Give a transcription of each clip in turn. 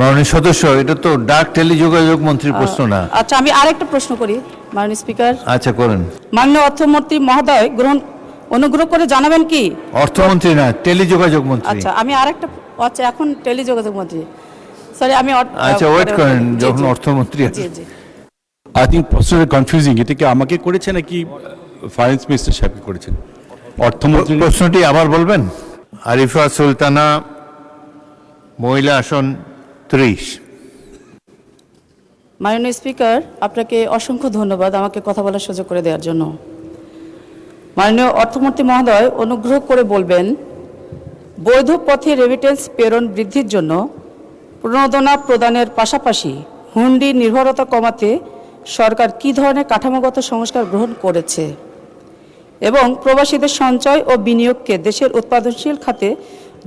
মাননীয় সদস্য, এটা তো ডাক টেলিযোগাযোগ মন্ত্রীর প্রশ্ন না। আচ্ছা, আমি আরেকটা প্রশ্ন করি মাননীয় স্পিকার। আচ্ছা, করেন। মাননীয় অর্থমন্ত্রী মহোদয় অনুগ্রহ করে জানাবেন কি? অর্থমন্ত্রী না, টেলিযোগাযোগ মন্ত্রী। আচ্ছা, আমি আরেকটা, আচ্ছা এখন টেলিযোগাযোগ মন্ত্রী, সরি আমি আচ্ছা, ওয়েট করেন জি, যখন জি। অর্থমন্ত্রী জি আসে। জি আই থিঙ্ক প্রশ্নটা কনফিউজিং। এটা কি আমাকে করেছে নাকি ফাইন্যান্স মিনিস্টার সাহেবকে করেছেন? অর্থমন্ত্রী প্রশ্নটি আবার বলবেন। আরিফা সুলতানা, মহিলা আসন 30। মাননীয় স্পিকার, আপনাকে অসংখ্য ধন্যবাদ আমাকে কথা বলার সুযোগ করে দেওয়ার জন্য। মাননীয় অর্থমন্ত্রী মহোদয় অনুগ্রহ করে বলবেন, বৈধ পথে রেমিটেন্স প্রেরণ বৃদ্ধির জন্য প্রণোদনা প্রদানের পাশাপাশি হুন্ডি নির্ভরতা কমাতে সরকার কী ধরনের কাঠামোগত সংস্কার গ্রহণ করেছে এবং প্রবাসীদের সঞ্চয় ও বিনিয়োগকে দেশের উৎপাদনশীল খাতে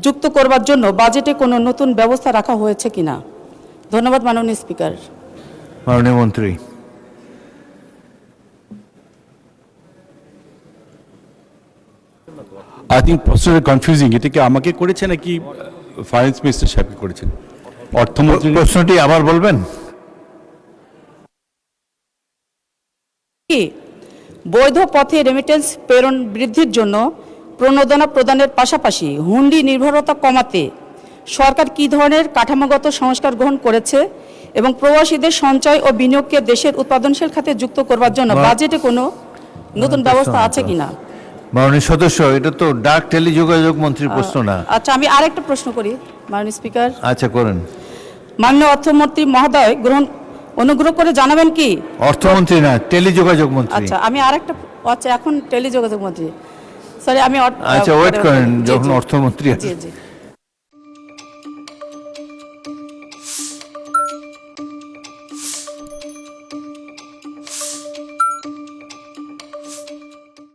যুক্ত করবার জন্য বাজেটে কোনো নতুন ব্যবস্থা রাখা হয়েছে কিনা? ধন্যবাদ মাননীয় স্পিকার। মাননীয় মন্ত্রী। আই থিঙ্ক প্রশ্নটা কনফিউজিং। এটা কি আমাকে করেছে নাকি ফাইন্যান্স মিনিস্টার সাহেবকে করেছেন? অর্থমন্ত্রী প্রশ্নটি আবার বলবেন। বৈধ পথে রেমিটেন্স প্রেরণ বৃদ্ধির জন্য প্রণোদনা প্রদানের পাশাপাশি হুন্ডি নির্ভরতা কমাতে সরকার কী ধরনের কাঠামোগত সংস্কার গ্রহণ করেছে এবং প্রবাসীদের সঞ্চয় ও বিনিয়োগকে দেশের উৎপাদনশীল খাতে যুক্ত করবার জন্য বাজেটে কোনো নতুন ব্যবস্থা আছে কিনা? মাননীয় সদস্য, এটা তো ডাক টেলিযোগাযোগ মন্ত্রীর প্রশ্ন না। আচ্ছা, আমি আরেকটা প্রশ্ন করি মাননীয় স্পিকার। আচ্ছা, করেন। মাননীয় অর্থমন্ত্রী মহোদয় অনুগ্রহ করে জানাবেন কি? অর্থমন্ত্রী না, টেলিযোগাযোগ মন্ত্রী। আচ্ছা, আমি আরেকটা, আচ্ছা এখন টেলিযোগাযোগ মন্ত্রী, সরি আমি আচ্ছা, ওয়েট করেন জি, যখন জি। অর্থমন্ত্রী আসে। জি জি